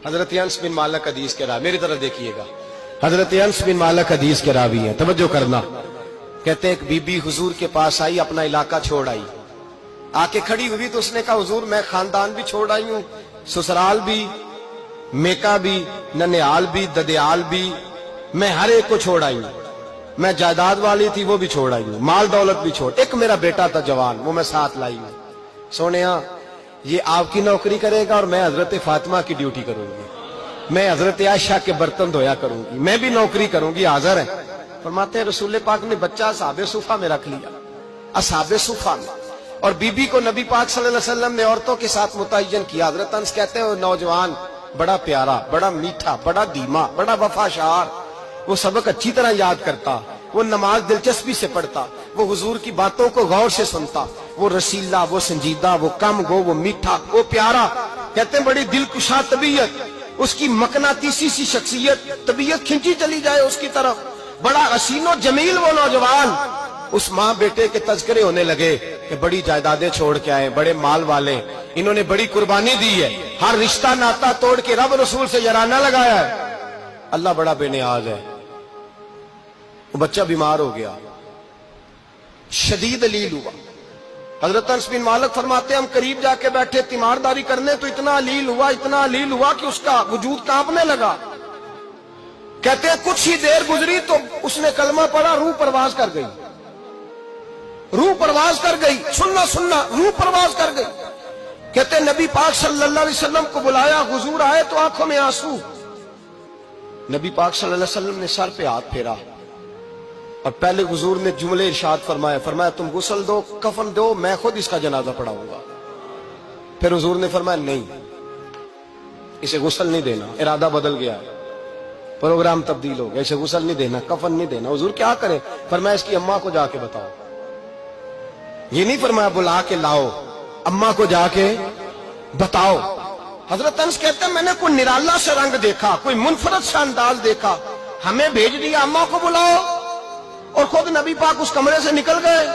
حضرت انس بن مالک حدیث کے راوی، میری طرف دیکھیے گا، حضرت انس بن مالک حدیث کے راوی ہیں، توجہ کرنا۔ کہتے ہیں ایک بی بی حضور کے پاس آئی، اپنا علاقہ چھوڑ آئی، آ کے کھڑی ہوئی تو اس نے کہا حضور میں خاندان بھی چھوڑ آئی ہوں، سسرال بھی، میکا بھی، ننیال بھی، ددیال بھی، میں ہر ایک کو چھوڑ آئی ہوں، میں جائیداد والی تھی وہ بھی چھوڑ آئی ہوں، مال دولت بھی چھوڑ، ایک میرا بیٹا تھا جوان وہ میں ساتھ لائی ہوں۔ سونیا یہ آپ کی نوکری کرے گا اور میں حضرت فاطمہ کی ڈیوٹی کروں گی، میں حضرت عائشہ کے برتن دھویا کروں گی، میں بھی نوکری کروں گی، حاضر ہے۔ فرماتے ہیں رسول پاک نے بچہ اصحاب صفہ میں رکھ لیا، اصحاب صفہ میں، اور بی بی کو نبی پاک صلی اللہ علیہ وسلم نے عورتوں کے ساتھ متعین کیا۔ حضرت انس کہتے ہیں وہ نوجوان بڑا پیارا، بڑا میٹھا، بڑا دھیما، بڑا وفاشار، وہ سبق اچھی طرح یاد کرتا، وہ نماز دلچسپی سے پڑھتا، وہ حضور کی باتوں کو غور سے سنتا، وہ رسیلا، وہ سنجیدہ، وہ کم گو، وہ میٹھا، وہ پیارا۔ کہتے ہیں بڑی دلکشا طبیعت، اس کی مقناطیسی سی شخصیت، طبیعت کھنچی چلی جائے اس کی طرف، بڑا حسین و جمیل وہ نوجوان۔ اس ماں بیٹے کے تذکرے ہونے لگے کہ بڑی جائیدادیں چھوڑ کے آئے، بڑے مال والے، انہوں نے بڑی قربانی دی ہے، ہر رشتہ ناتا توڑ کے رب رسول سے یارانہ لگایا ہے، اللہ بڑا بے نیاز ہے۔ وہ بچہ بیمار ہو گیا، شدید علیل ہوا۔ حضرت انس بن مالک فرماتے ہیں ہم قریب جا کے بیٹھے تیمارداری کرنے تو اتنا علیل ہوا کہ اس کا وجود کانپنے لگا۔ کہتے ہیں کچھ ہی دیر گزری تو اس نے کلمہ پڑھا، روح پرواز کر گئی، روح پرواز کر گئی، سننا روح پرواز کر گئی۔ کہتے ہیں نبی پاک صلی اللہ علیہ وسلم کو بلایا، حضور آئے تو آنکھوں میں آنسو۔ نبی پاک صلی اللہ علیہ وسلم نے سر پہ ہاتھ پھیرا اور پہلے حضور نے جملے ارشاد فرمایا تم غسل دو، کفن دو، میں خود اس کا جنازہ پڑھاؤں گا۔ پھر حضور نے فرمایا نہیں، اسے غسل نہیں دینا، ارادہ بدل گیا ہے، پروگرام تبدیل ہو گیا، اسے غسل نہیں دینا، کفن نہیں دینا۔ حضور کیا کرے؟ فرمایا اس کی اماں کو جا کے بتاؤ۔ یہ نہیں فرمایا بلا کے لاؤ، اماں کو جا کے بتاؤ۔ حضرت انس کہتے ہیں میں نے کوئی نرالا سا رنگ دیکھا، کوئی منفرد سا انداز دیکھا، ہمیں بھیج دیا اماں کو بلاؤ، اور خود نبی پاک اس کمرے سے نکل گئے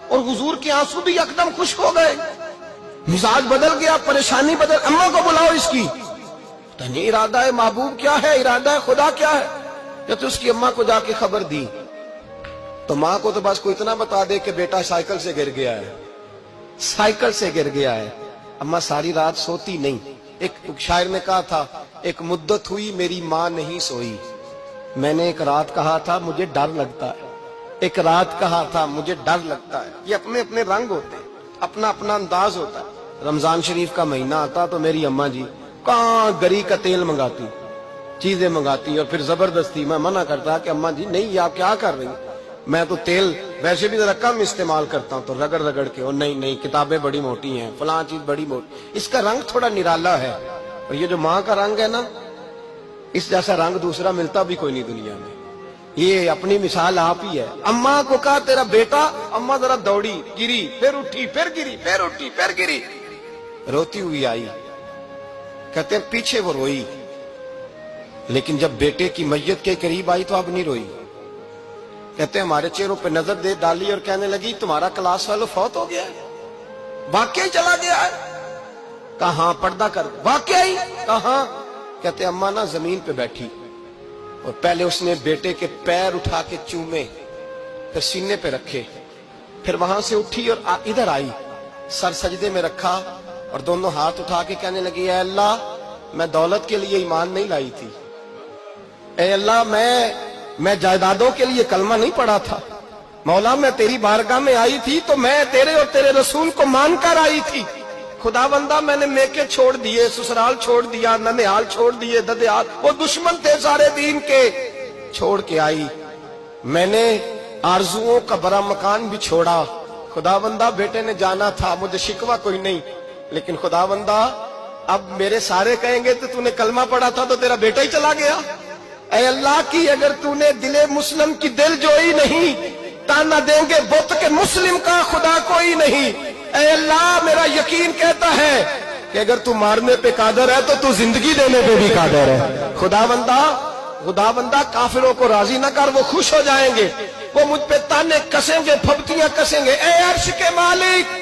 اور حضور کے آنسو بھی یکدم خشک ہو گئے، مزاج بدل گیا، پریشانی بدل، اماں کو بلاؤ اس کی۔ نہیں ارادہ ہے محبوب کیا ہے، ارادہ ہے خدا کیا ہے؟ جب اس کی اماں کو جا کے خبر دی تو ماں کو تو بس کوئی اتنا بتا دے کہ بیٹا سائیکل سے گر گیا ہے، سائیکل سے گر گیا ہے۔ اماں ساری رات سوتی نہیں۔ ایک شاعر نے کہا تھا ایک مدت ہوئی میری ماں نہیں سوئی، میں نے ایک رات کہا تھا مجھے ڈر لگتا ہے، ایک رات کہا تھا مجھے ڈر لگتا ہے۔ یہ اپنے اپنے رنگ ہوتے ہیں، اپنا اپنا انداز ہوتا ہے۔ رمضان شریف کا مہینہ آتا تو میری اماں جی کہاں گری کا تیل منگاتی، چیزیں منگاتی، اور پھر زبردستی میں منع کرتا کہ اماں جی نہیں، آپ کیا کر رہی ہیں؟ میں تو تیل ویسے بھی ذرا کم استعمال کرتا ہوں، تو رگڑ رگڑ کے، اور نہیں کتابیں بڑی موٹی ہیں، فلاں چیز بڑی موٹی، اس کا رنگ تھوڑا نرالا ہے۔ اور یہ جو ماں کا رنگ ہے نا، اس جیسا رنگ دوسرا ملتا بھی کوئی نہیں دنیا میں۔ یہ اپنی مثال آپ ہی ہے۔ اماں کو کہا تیرا بیٹا، اماں ذرا دوڑی، گری، پھر اٹھی، پھر گری، پھر اٹھی، پھر گری، روتی ہوئی آئی۔ کہتے ہیں پیچھے وہ روئی، لیکن جب بیٹے کی میت کے قریب آئی تو اب نہیں روئی۔ کہتے ہیں ہمارے چہروں پہ نظر دے ڈالی اور کہنے لگی تمہارا کلاس فیلو فوت ہو گیا ہے، واقعی چلا گیا ہے؟ کہاں پردہ کر، واقعی کہاں؟ کہتے ہیں اماں نا زمین پہ بیٹھی اور پہلے اس نے بیٹے کے پیر اٹھا کے چومے، پھر سینے پہ رکھے، پھر وہاں سے اٹھی اور ادھر آئی، سر سجدے میں رکھا اور دونوں ہاتھ اٹھا کے کہنے لگی اے اللہ میں دولت کے لیے ایمان نہیں لائی تھی، اے اللہ میں جائیدادوں کے لیے کلمہ نہیں پڑھا تھا، مولا میں تیری بارگاہ میں آئی تھی تو میں تیرے اور تیرے رسول کو مان کر آئی تھی، خدا بندہ میں نے میکے چھوڑ دیے، سسرال چھوڑ دیا، ننیال چھوڑ دیے، ددیال، وہ دشمن تھے سارے دین کے، چھوڑ کے آئی، میں نے آرزوؤں کا بڑا مکان بھی چھوڑا، خدا بندہ بیٹے نے جانا تھا، مجھے شکوہ کوئی نہیں، لیکن خدا بندہ اب میرے سارے کہیں گے تو نے کلمہ پڑھا تھا تو تیرا بیٹا ہی چلا گیا، اے اللہ کی اگر تو نے دل مسلم کی دل جوئی نہیں، تانا دیں گے بت کے مسلم کا خدا کوئی نہیں، اے اللہ میرا یقین کہتا ہے کہ اگر تو مارنے پہ قادر ہے تو زندگی دینے پہ بھی قادر ہے، خدا بندہ کافروں کو راضی نہ کر، وہ خوش ہو جائیں گے، وہ مجھ پہ تانے کسیں گے، پھپتیاں کسیں گے، اے عرش کے مالک